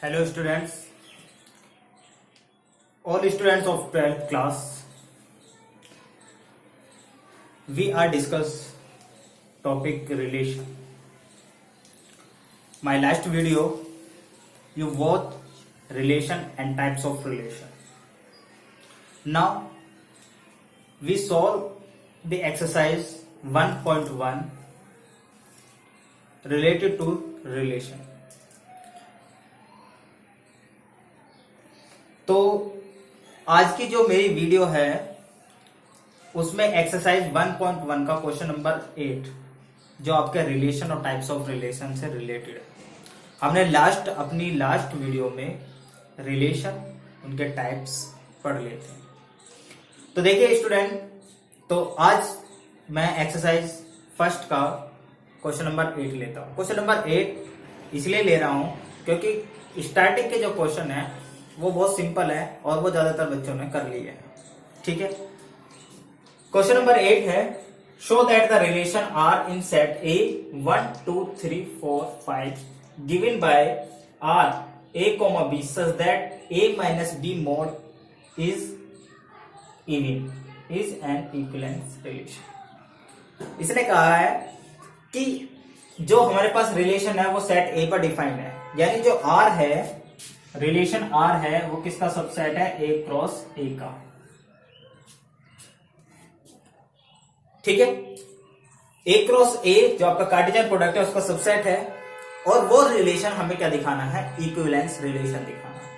Hello students, all students of 12th class. We are discuss topic relation. My last video you watched relation and types of relation. Now we solve the exercise 1.1 related to relation. तो आज की जो मेरी video है उसमें exercise 1.1 का question number 8 जो आपके रिलेशन और टाइप्स ऑफ रिलेशन से रिलेटेड है। हमने अपनी लास्ट वीडियो में रिलेशन उनके टाइप्स पढ़ लिए थे। तो देखिए स्टूडेंट, तो आज मैं एक्सरसाइज फर्स्ट का क्वेश्चन नंबर 8 लेता हूं। क्वेश्चन नंबर 8 इसलिए ले रहा हूं क्योंकि स्टार्टिंग के जो क्वेश्चन है वो बहुत सिंपल है और वो ज्यादातर बच्चों ने कर लिए है। ठीक है, क्वेश्चन नंबर 8 है, show that the relation R in set A 1 2 3 4 5 given by R a comma b such that a minus b mod is even is an equivalence relation. इसने कहा है कि जो हमारे पास रिलेशन है वो सेट ए पर डिफाइंड है, यानी जो आर है, रिलेशन आर है, वो किसका सबसेट है? ए क्रॉस ए का। ठीक है, ए क्रॉस ए जो आपका कार्टेशियन प्रोडक्ट है उसका सबसेट है, और वो रिलेशन हमें क्या दिखाना है? इक्विवेलेंस रिलेशन दिखाना है।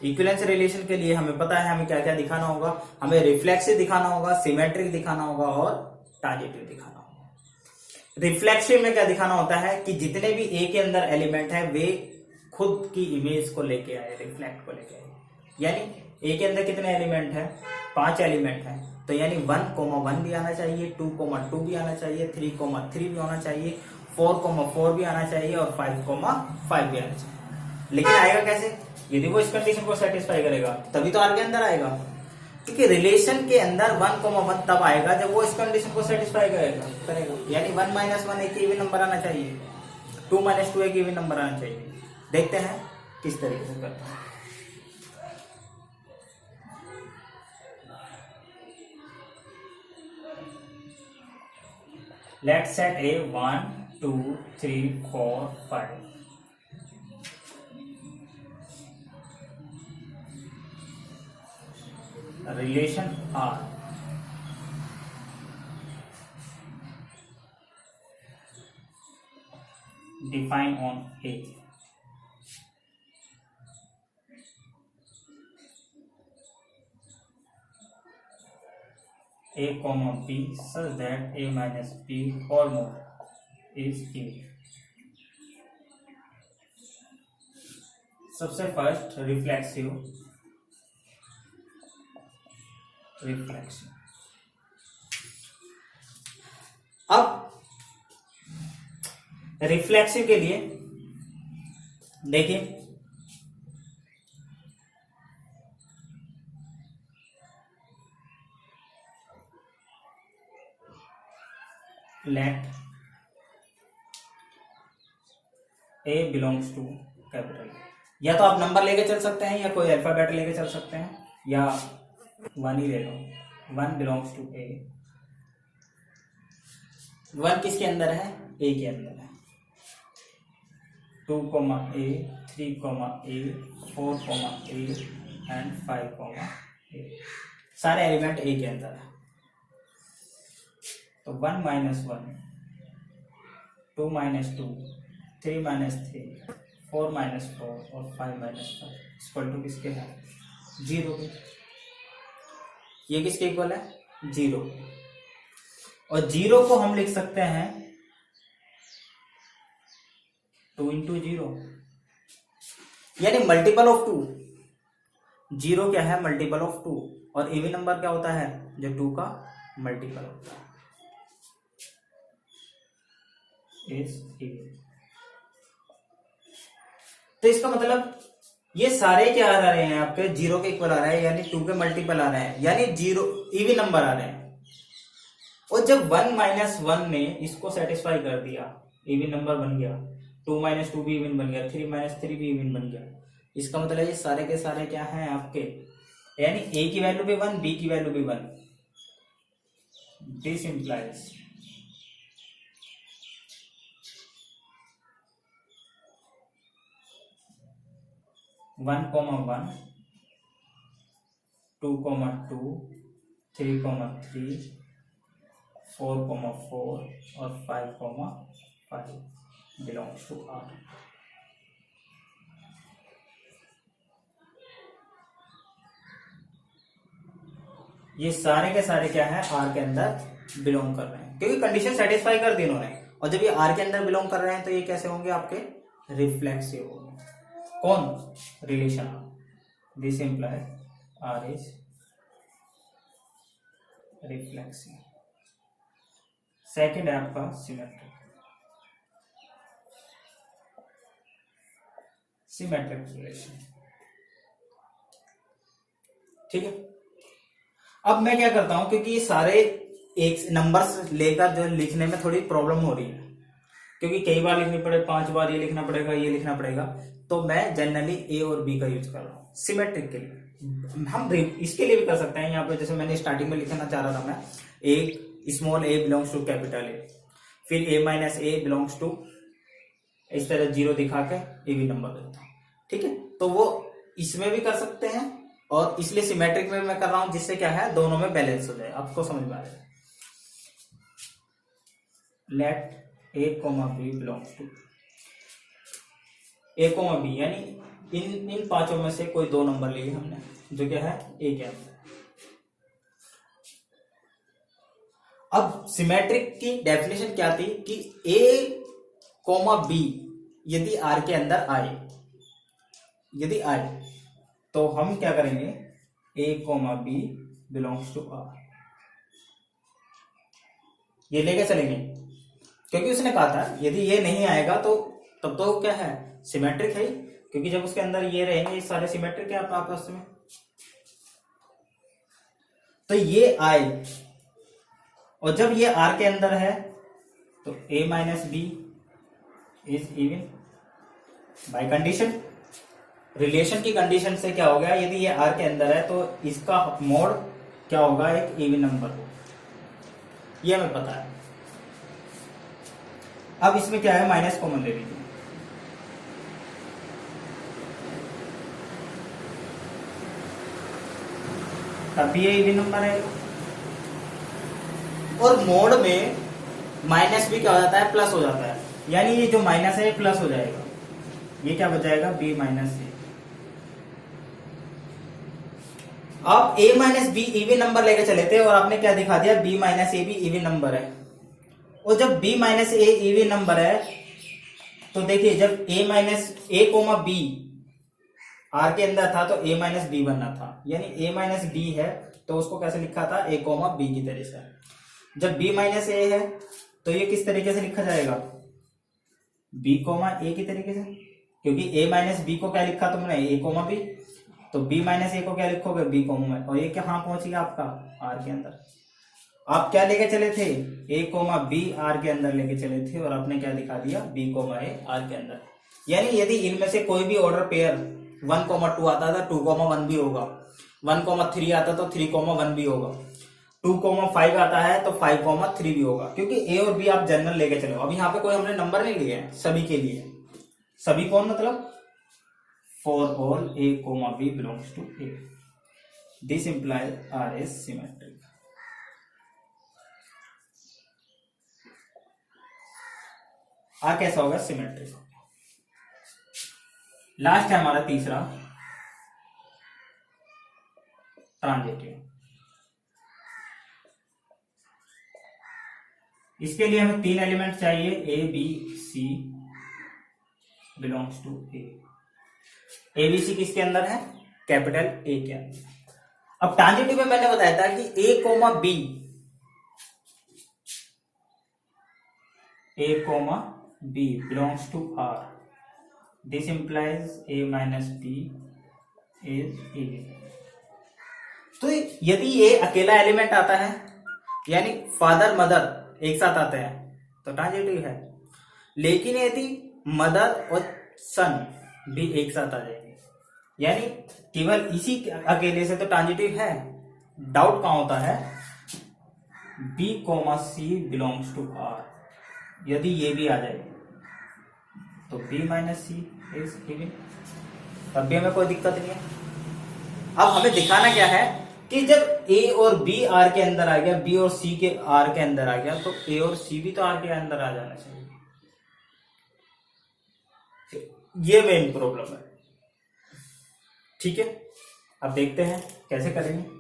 इक्विवेलेंस रिलेशन के लिए हमें पता है हमें क्या क्या दिखाना होगा। हमें रिफ्लेक्सिव दिखाना होगा, सिमेट्रिक दिखाना होगा और ट्रांजिटिव दिखाना होगा। रिफ्लेक्सिव में क्या दिखाना होता है कि जितने भी ए के अंदर एलिमेंट है वे खुद की इमेज को लेके आए, रिफ्लेक्ट को लेके आए। यानी ए के अंदर कितने एलिमेंट है? 5 एलिमेंट है, तो यानी 1,1 भी आना चाहिए, 2,2 भी आना चाहिए, 3,3 भी आना चाहिए, 4,4 भी आना चाहिए और 5,5 भी आना चाहिए। लेकिन आएगा कैसे? यदि वो इस कंडीशन को सेटिस्फाई करेगा तभी तो आर के अंदर आएगा, क्योंकि रिलेशन के अंदर 1,1 तब आएगा जब वो इस कंडीशन को सेटिस्फाई करेगा। यानी 1 - 1 एक इवन नंबर आना चाहिए, 2 - 2 एक इवन नंबर आना चाहिए। देखते हैं किस तरीके से करते हैं। Let's set A 1 2 3 4 5 relation R define on A A comma B such that A minus B or more is even। सबसे फर्स्ट रिफ्लेक्सिव अब रिफ्लेक्सिव के लिए देखिए, let a belongs to capital. या तो आप नंबर लेके चल सकते हैं या कोई अल्फाबेट लेके चल सकते हैं, या 1 ही ले लो। 1 बिलोंग्स टू ए। 1 किसके अंदर है? ए के अंदर है। 2, A 3, A 4, A and 5, A सारे एलिमेंट ए के अंदर है। तो 1 - 1 2 - 2 3 - 3 4 - 4 और 5 - 5 इक्वल टू किसके है? 0। ये किसके इक्वल है? 0। और 0 को हम लिख सकते हैं 2 × 0, यानी मल्टीपल ऑफ 2। 0 क्या है? Multiple of 2। और इवन नंबर क्या होता है? जो 2 का मल्टीपल होता है इज इवन। तो इसका मतलब ये सारे क्या आ रहे हैं? आपके 0 के इक्वल आ रहे हैं, यानी 2 के मल्टीपल आ रहे हैं, यानी 0 इवन नंबर आ रहे हैं। और जब 1 - 1 ने इसको सेटिस्फाई कर दिया, इवन नंबर बन गया, 2 माइनस 2 भी इवन बन गया, 3 माइनस 3 भी इवन बन गया। इसका मतलब ये सारे के सारे क्या हैं आपके, यानी a की वैल्यू भी 1, b की वैल्यू भी 1। दिस इंप्लाइज 1, 1, 2, 2, 3, 3, 4, 4 और 5, 5 बिलोंग्स टू R। ये सारे के सारे क्या है, R के अंदर बिलोंग कर रहे हैं, क्योंकि कंडीशन सेटिस्फाई कर दी इन्होंने। और जब ये R के अंदर बिलोंग कर रहे हैं तो ये कैसे होंगे आपके, रिफ्लेक्सिव होंगे। कौन, relation. This imply R is reflexive. Second है आपका सिमेट्रिक। सिमेट्रिक रिलेशन, ठीक है। अब मैं क्या करता हूं, क्योंकि ये सारे एक नंबर्स लेकर जो लिखने में थोड़ी प्रॉब्लम हो रही है, क्योंकि कई बार लिखनी पड़े, 5 बार ये लिखना पड़ेगा, ये लिखना पड़ेगा, तो मैं जनरली ए और बी का यूज कर रहा हूँ सिमेट्रिक के लिए। हम इसके लिए भी कर सकते हैं, यहाँ पे जैसे मैंने स्टार्टिंग में लिखना चाह रहा था मैं, a small a belongs to capital A, फिर a minus a belongs to, इस तरह 0 दिखा के ए बी नंबर देता हूँ, ठीक है। तो वो इसमें भी कर सकते हैं, और इसलिए सिमेट्रिक में मैं कर रहा हूं, जिससे क्या है, दोनों में बैलेंस हो जाए। आपको समझ में आ जाए। Let a comma b belongs to a comma b, यानी इन पांचों में से कोई 2 नंबर लिए हमने, जो क्या है, ए के अंदर। अब सिमेट्रिक की डेफिनेशन क्या थी कि ए कोमा बी यदि आर के अंदर आए, यदि आए तो हम क्या करेंगे, a comma b belongs to R, ये लेके चलेंगे, क्योंकि उसने कहा था यदि ये नहीं आएगा तो तब तो क्या है, सिमेट्रिक है, क्योंकि जब उसके अंदर ये रहेंगे, ये सारे सिमेट्रिक है आपस में। तो ये आए, और जब ये आर के अंदर है तो a minus b is even by condition. Relation की कंडीशन से क्या हो गया, यदि ये आर के अंदर है तो इसका मोड क्या होगा, एक इवन नंबर होगा, ये हमें पता है। अब इसमें क्या है, माइनस कॉमन ले लीजिए, तब ये इवन नंबर है। और मोड में माइनस भी क्या हो जाता है, प्लस हो जाता है, यानी ये जो माइनस है ये प्लस हो जाएगा, ये क्या बच जाएगा, बी माइनस ए। आप a minus be even number लेके चले थे, और आपने क्या दिखा दिया, b माइनस ए भी इवन नंबर है। और जब b minus a even number है, तो देखिए जब a minus a comma b R के अंदर था तो a माइनस बी बनना था, यानी a माइनस बी है तो उसको कैसे लिखा था, a कोमा बी की तरह से। जब b माइनस ए है तो ये किस तरीके से लिखा जाएगा, b कोमा ए की तरीके से, क्योंकि a माइनस बी को क्या लिखा तुमने, a कोमा बी, तो b माइनस ए को क्या लिखोगे, b कोमा में, और ये कहाँ पहुंच गया आपका, r के अंदर। आप क्या लेके चले थे, a कोमा बी r के अंदर लेके चले थे, और आपने क्या दिखा दिया, b कोमा ए r के अंदर। यानी यदि इनमें से कोई भी ऑर्डर पेयर 1,2 आता था, 2,1 भी होगा, 1,3 आता तो 3,1 भी होगा, 2,5 आता है तो 5,3 भी होगा, क्योंकि ए और बी आप जनरल लेके चलो। अब यहाँ पे कोई हमने नंबर नहीं लिए हैं, सभी के लिए, सभी कौन, मतलब for all a comma b belongs to a, this implies r is symmetric। r कैसा होगा, सिमेट्रिक। लास्ट है हमारा तीसरा, ट्रांजिटिव। इसके लिए हमें 3 एलिमेंट चाहिए, a b c belongs to a। ABC किसके अंदर है, कैपिटल ए के अंदर। अब ट्रांजिटिव में मैंने बताया था कि a comma b, a comma b belongs to R, this implies a minus b is a. तो यदि ये अकेला एलिमेंट आता है, यानी फादर मदर एक साथ आते हैं, तो ट्रांजिटिव है। लेकिन यदि मदर और सन भी एक साथ आ जाएंगे, यानी केवल इसी अकेले से तो ट्रांजिटिव है। डाउट कहां होता है, B, C belongs to R, यदि ये भी आ जाए तो B - C इज इवन, तब भी हमें कोई दिक्कत नहीं है। अब हमें दिखाना क्या है कि जब A और B R के अंदर आ गया, B और C के R के अंदर आ गया, तो A और C भी तो R के अंदर आ जाना चाहिए। ये मेन प्रॉब्लम है। ठीक है, अब देखते हैं कैसे करेंगे।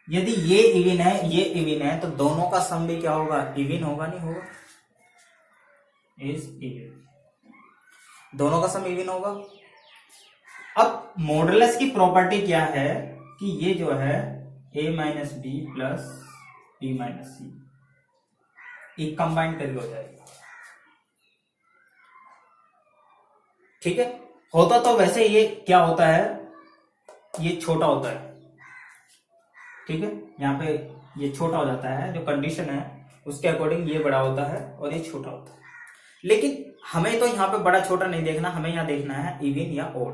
यदि ये इवन है, ये इवन है, तो दोनों का सम भी क्या होगा, इवन होगा, नहीं होगा, इज इवन, दोनों का सम इवन होगा। अब मॉडुलस की प्रॉपर्टी क्या है कि ये जो है A - B plus B - C एक कंबाइंड करके हो जाएगा। ठीक है, होता तो वैसे ये क्या होता है, ये छोटा होता है। ठीक है, यहाँ पे ये छोटा हो जाता है, जो कंडीशन है उसके अकॉर्डिंग ये बड़ा होता है और ये छोटा होता है। लेकिन हमें तो यहाँ पे बड़ा छोटा नहीं देखना, हमें यहाँ देखना है इवन या ओड।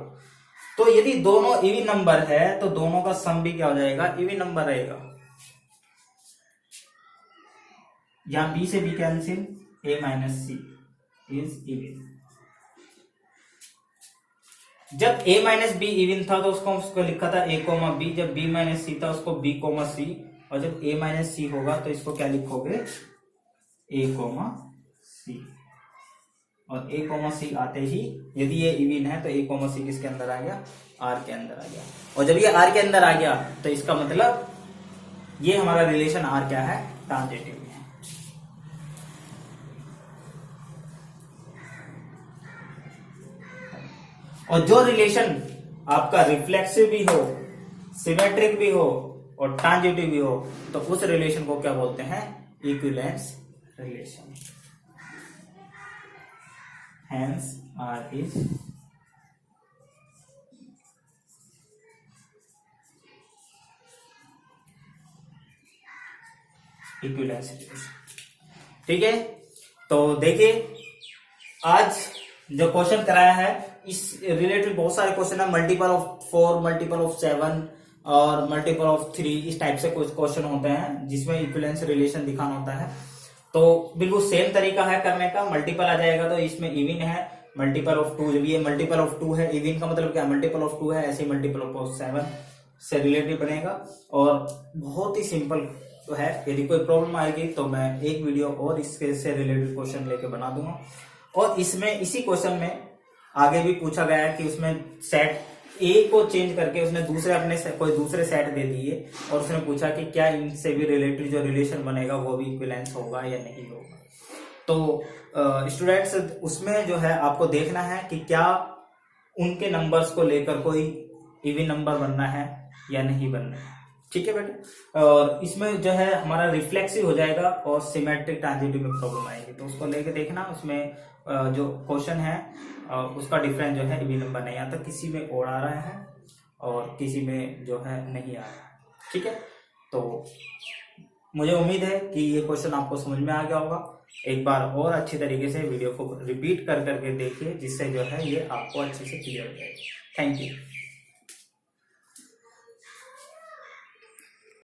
तो यदि दोनों इवन नंबर है तो दोनों का सम भी क्या हो जाएगा, इवन नंबर रहेगा। यहाँ B से B cancel, A - C is even. जब A - B इवन था तो उसको लिखा था A, B, जब B - C था उसको B, C, और जब A - C होगा तो इसको क्या लिखोगे, A, C, और A, C आते ही यदि ये इवन है तो A, C किसके अंदर आ गया, R के अंदर आ गया। और जब ये R के अंदर आ गया तो इसका मतलब ये हमारा रिलेशन R क्या है, ट्रांजिटिव है। और जो रिलेशन आपका रिफ्लेक्सिव भी हो, सिमेट्रिक भी हो और ट्रांजिटिव भी हो, तो उस रिलेशन को क्या बोलते हैं, equivalence relation. Hence R is equivalence relation. ठीक है, तो देखिए आज जो क्वेश्चन कराया है इस रिलेटेड बहुत सारे क्वेश्चन है, मल्टीपल ऑफ 4, मल्टीपल ऑफ 7 और मल्टीपल ऑफ 3, इस टाइप से कुछ क्वेश्चन होते हैं जिसमें इक्विवेलेंस रिलेशन दिखाना होता है। तो बिल्कुल सेम तरीका है करने का, मल्टीपल आ जाएगा तो इसमें इवन है, मल्टीपल ऑफ 2, जब ये मल्टीपल ऑफ 2 है, इवन का मतलब क्या, मल्टीपल ऑफ 2 है, ऐसे ही मल्टीपल ऑफ 7 से रिलेटेड बनेगा। और बहुत ही सिंपल तो है, यदि कोई प्रॉब्लम आएगी तो मैं एक वीडियो और इसके से रिलेटेड क्वेश्चन लेके बना दूंगा। और इसमें इसी क्वेश्चन में आगे भी पूछा गया है कि उसमें सेट ए को चेंज करके उसने दूसरे अपने कोई दूसरे सेट दे दिए और उसने पूछा कि क्या इनसे भी रिलेटेड जो रिलेशन बनेगा वो भी इक्विवेलेंस होगा या नहीं होगा। तो स्टूडेंट्स उसमें जो है आपको देखना है कि क्या उनके नंबर्स को लेकर कोई इवन नंबर बनना है या नहीं बनना है। ठीक है बेटे, और इसमें जो है हमारा रिफ्लेक्सिव हो जाएगा और सिमेट्रिक ट्रांजिटिव में प्रॉब्लम आएगी, तो उसको लेके देखना। उसमें जो क्वेश्चन है उसका डिफरेंस जो है इवन नंबर नहीं आता, किसी में ओड आ रहा है और किसी में जो है नहीं आ रहा है। ठीक है, तो मुझे उम्मीद है कि ये क्वेश्चन आपको समझ में आ गया होगा। एक बार और अच्छी तरीके से वीडियो को रिपीट कर करके देखिए, जिससे जो है ये आपको अच्छे से क्लियर हो जाएगा। Thank you.